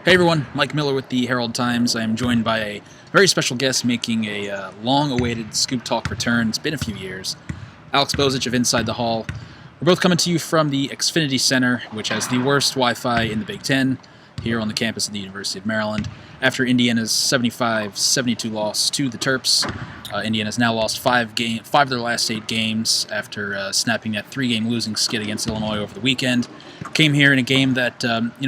Hey everyone, Mike Miller with the Herald Times. I am joined by a very special guest making a long-awaited Scoop Talk return. It's been a few years. Alex Bozich of Inside the Hall. We're both coming to you from the Xfinity Center, which has the worst Wi-Fi in the Big Ten, here on the campus of the University of Maryland. After Indiana's 75-72 loss to the Terps, Indiana's now lost five of their last 8 games after snapping that 3-game losing skid against Illinois over the weekend. Came here in a game that,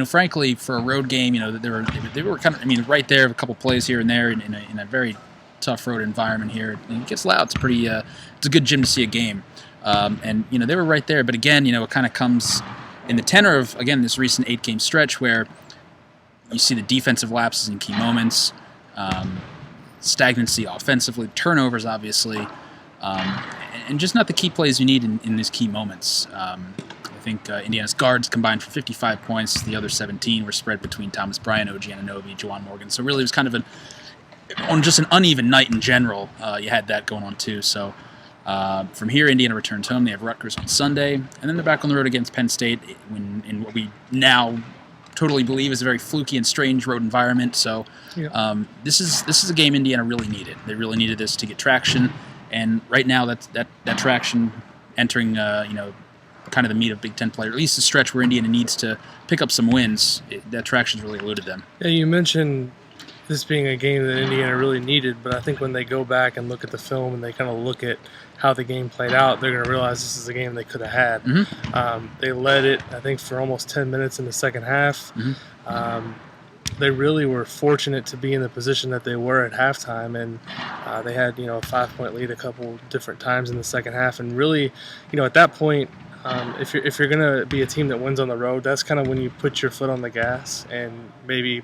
frankly, for a road game, they were kind of, right there, a couple plays here and there in a very tough road environment here. And it gets loud. It's pretty. It's a good gym to see a game, and they were right there. But again, it kind of comes in the tenor of this recent 8-game stretch where you see the defensive lapses in key moments, stagnancy offensively, turnovers, obviously, and just not the key plays you need in these key moments. I think Indiana's guards combined for 55 points. The other 17 were spread between Thomas Bryant, OG Anunoby, Juwan Morgan. So really it was kind of on just an uneven night in general. You had that going on too. So from here, Indiana returns home. They have Rutgers on Sunday, and then they're back on the road against Penn State in what we now totally believe is a very fluky and strange road environment. So this is a game Indiana really needed. They really needed this to get traction, and right now that traction entering kind of the meat of Big Ten play, or at least the stretch where Indiana needs to pick up some wins. That traction's really eluded them. Yeah, you mentioned this being a game that Indiana really needed, but I think when they go back and look at the film and they kind of look at how the game played out, they're going to realize this is a game they could have had. Mm-hmm. They led it, I think, for almost 10 minutes in the second half. Mm-hmm. They really were fortunate to be in the position that they were at halftime, and they had a 5-point lead a couple different times in the second half. And really, at that point, if you're going to be a team that wins on the road, that's kind of when you put your foot on the gas and maybe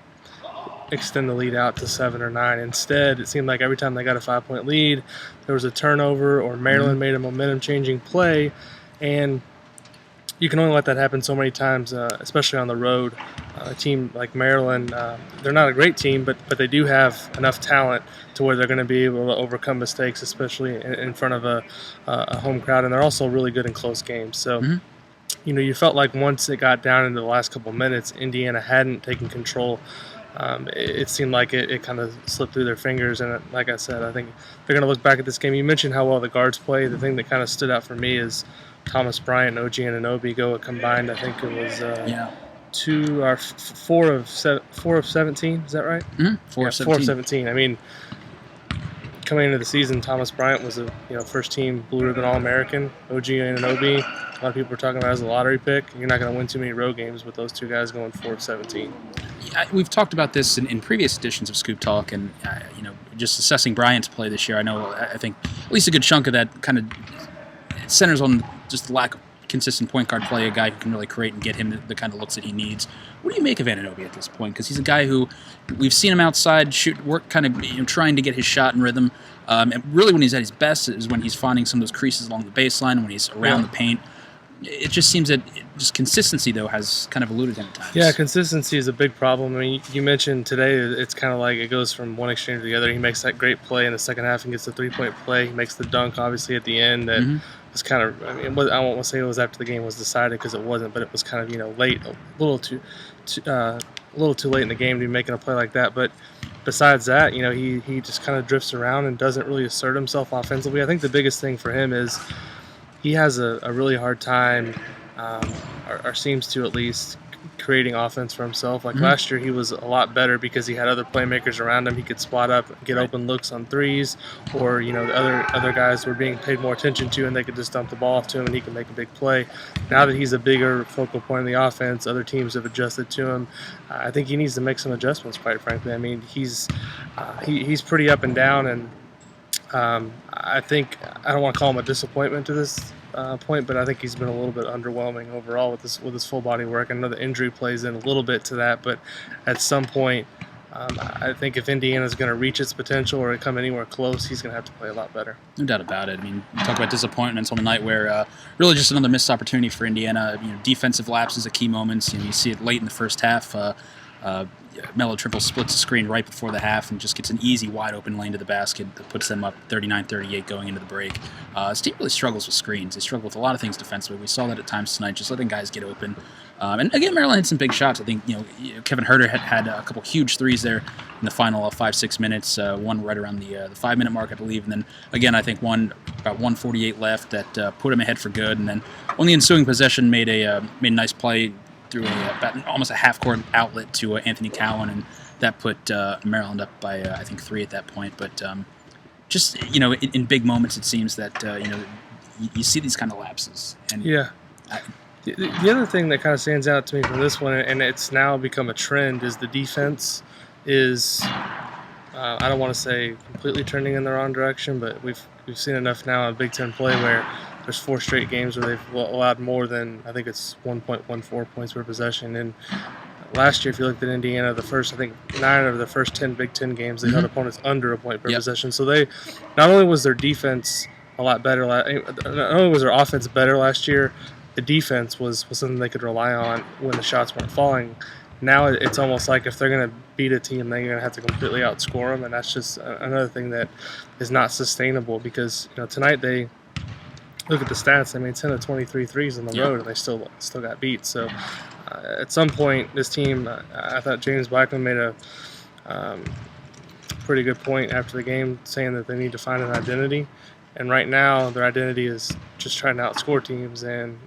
extend the lead out to 7 or 9. Instead, it seemed like every time they got a 5-point lead, there was a turnover or Maryland made a momentum-changing play, and you can only let that happen so many times, especially on the road. A team like Maryland, they're not a great team, but they do have enough talent to where they're going to be able to overcome mistakes, especially in front of a home crowd, and they're also really good in close games. So, you felt like once it got down into the last couple minutes, Indiana hadn't taken control. It seemed like it kind of slipped through their fingers, and like I said, I think they're going to look back at this game. You mentioned how well the guards play. The thing that kind of stood out for me is Thomas Bryant and OG Anunoby go combined. I think it was 4 of 17. Is that right? Mm-hmm. 4 of 17. I mean, coming into the season, Thomas Bryant was a first-team Blue Ribbon All-American. OG Anunoby, a lot of people are talking about as a lottery pick. You're not going to win too many road games with those two guys going 4 of 17. We've talked about this in previous editions of Scoop Talk, and just assessing Bryant's play this year. I think at least a good chunk of that kind of centers on just the lack of consistent point guard play, a guy who can really create and get him the kind of looks that he needs. What do you make of Anunoby at this point? Because he's a guy who we've seen him outside work, kind of trying to get his shot in rhythm. And really, when he's at his best is when he's finding some of those creases along the baseline, when he's around the paint. It just seems that just consistency, though, has kind of eluded him at times. Yeah, consistency is a big problem. I mean, you mentioned today it's kind of like it goes from one extreme to the other. He makes that great play in the second half and gets the 3-point play. He makes the dunk, obviously, at the end. That was kind of, I won't want to say it was after the game was decided because it wasn't, but it was kind of, late, a little too late in the game to be making a play like that. But besides that, he just kind of drifts around and doesn't really assert himself offensively. I think the biggest thing for him is he has a really hard time, or seems to at least, creating offense for himself. Like last year, he was a lot better because he had other playmakers around him. He could spot up, get open looks on threes, or other guys were being paid more attention to, and they could just dump the ball off to him, and he could make a big play. Now that he's a bigger focal point in the offense, other teams have adjusted to him. I think he needs to make some adjustments. Quite frankly, I mean, he's pretty up and down, and I think I don't want to call him a disappointment to this point, but I think he's been a little bit underwhelming overall with his full body work. I know the injury plays in a little bit to that, but at some point, I think if Indiana's going to reach its potential or come anywhere close, he's going to have to play a lot better. No doubt about it. I mean, you talk about disappointments on the night where really just another missed opportunity for Indiana. Defensive lapses at key moments. You see it late in the first half. Melo Triple splits the screen right before the half and just gets an easy wide open lane to the basket that puts them up 39-38 going into the break. This team really struggles with screens. They struggle with a lot of things defensively. We saw that at times tonight, just letting guys get open. And again, Maryland had some big shots. I think Kevin Herter had a couple huge threes there in the final 5-6 minutes. One right around the 5-minute mark, I believe, and then again I think one about 1:48 left that put him ahead for good. And then on the ensuing possession made a nice play through about almost a half-court outlet to Anthony Cowan, and that put Maryland up by I think 3 at that point. But just in big moments, it seems that you see these kind of lapses. And yeah. The other thing that kind of stands out to me from this one, and it's now become a trend, is the defense is I don't want to say completely trending in the wrong direction, but we've seen enough now in Big Ten play where there's 4 straight games where they've allowed more than, I think it's 1.14 points per possession. And last year, if you looked at Indiana, the first, I think 9 out of the first 10 Big Ten games, they held opponents under a point per possession. So they, not only was their defense a lot better, not only was their offense better last year, the defense was something they could rely on when the shots weren't falling. Now it's almost like if they're going to beat a team, they're going to have to completely outscore them, and that's just another thing that is not sustainable because tonight they look at the stats. They made 10 of 23 threes on the road, and they still got beat. So at some point, this team, I thought James Blackman made a pretty good point after the game, saying that they need to find an identity. And right now, their identity is just trying to outscore teams, and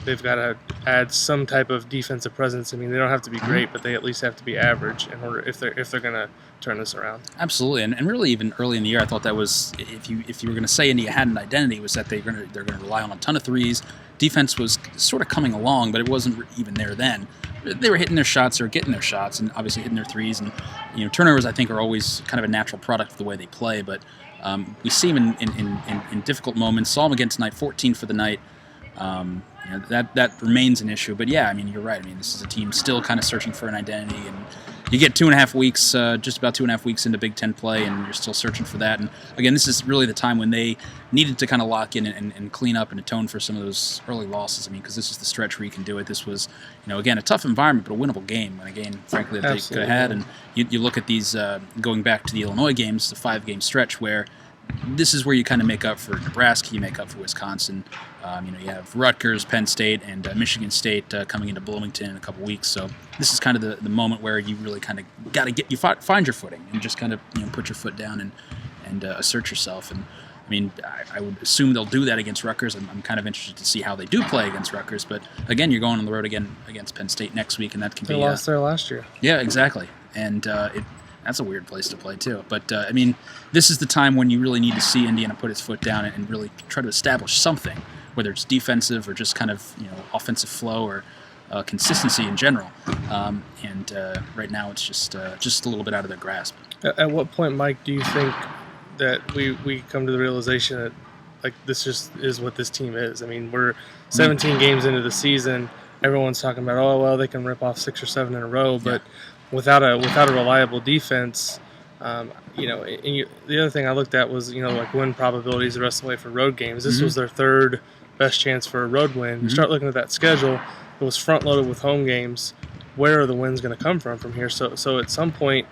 they've got to add some type of defensive presence. I mean, they don't have to be great, but they at least have to be average in order if they're going to turn this around. Absolutely, and really even early in the year, I thought that was if you were going to say India had an identity, was that they're going to rely on a ton of threes. Defense was sort of coming along, but it wasn't even there then. They were hitting their shots or getting their shots, and obviously hitting their threes. And turnovers, I think, are always kind of a natural product of the way they play, but. We see him in difficult moments. Saw him again tonight, 14 for the night. That remains an issue. But yeah, I mean, you're right. I mean, this is a team still kind of searching for an identity, and you get 2.5 weeks, just about 2.5 weeks into Big Ten play, and you're still searching for that. And again, this is really the time when they needed to kind of lock in and clean up and atone for some of those early losses. I mean, because this is the stretch where you can do it. This was, again, a tough environment, but a winnable game. And again, frankly, that they could have had. And you look at these, going back to the Illinois games, the 5-game stretch where this is where you kind of make up for Nebraska, you make up for Wisconsin. You have Rutgers, Penn State, and Michigan State coming into Bloomington in a couple weeks. So this is kind of the moment where you really kind of got to find your footing and just kind of put your foot down and assert yourself. And I mean, I would assume they'll do that against Rutgers. I'm kind of interested to see how they do play against Rutgers. But again, you're going on the road again against Penn State next week, and that can be. They lost there last year. Yeah, exactly, and that's a weird place to play too. But I mean, this is the time when you really need to see Indiana put its foot down and really try to establish something, whether it's defensive or just kind of offensive flow or consistency in general. And right now, it's just a little bit out of their grasp. At what point, Mike, do you think that we come to the realization that like this just is what this team is? I mean, we're 17 games into the season. Everyone's talking about, oh well, they can rip off 6 or 7 in a row, but without a reliable defense, and the other thing I looked at was like win probabilities the rest of the way for road games. This was their 3rd best chance for a road win. You start looking at that schedule; it was front loaded with home games. Where are the wins going to come from here? So at some point,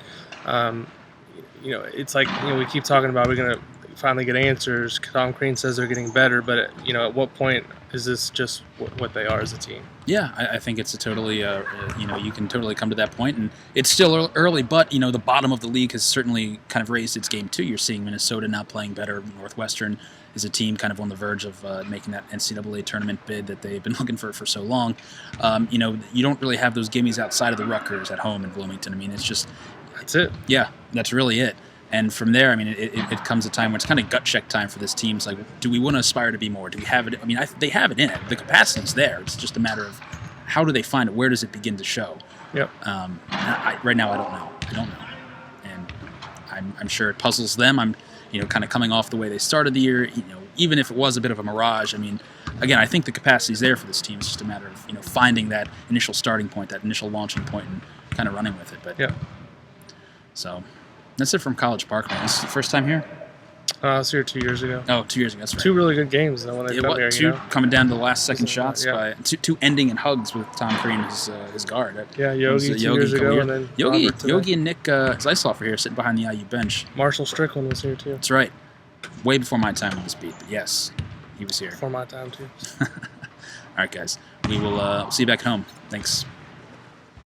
it's like we keep talking about we're going to finally get answers. Tom Crean says they're getting better, but at what point is this just what they are as a team? Yeah, I think it's a totally, you can totally come to that point, and it's still early, but, the bottom of the league has certainly kind of raised its game, too. You're seeing Minnesota now playing better. Northwestern is a team kind of on the verge of making that NCAA tournament bid that they've been looking for so long. You don't really have those gimmies outside of the Rutgers at home in Bloomington. I mean, it's just... That's it. Yeah, that's really it. And from there, I mean, it comes a time when it's kind of gut check time for this team. It's like, do we want to aspire to be more? Do we have it? I mean, they have it in it. The capacity's there. It's just a matter of how do they find it? Where does it begin to show? Yep. Right now, I don't know. And I'm sure it puzzles them. I'm, kind of coming off the way they started the year. Even if it was a bit of a mirage, I mean, again, I think the capacity's there for this team. It's just a matter of finding that initial starting point, that initial launching point, and kind of running with it. But yeah. So. That's it from College Park, man. This is the first time here? I was here 2 years ago. Oh, 2 years ago. That's right. Two really good games though when they come here. Two coming down to the last second shots Yeah. by two ending in hugs with Tom Crean his guard. Yeah, Yogi 2 years ago, and then Yogi and Nick Zeisloff are here sitting behind the IU bench. Marshall Strickland was here too. That's right. Way before my time on this beat, but yes, he was here. Before my time too. All right, guys. We will see you back home. Thanks.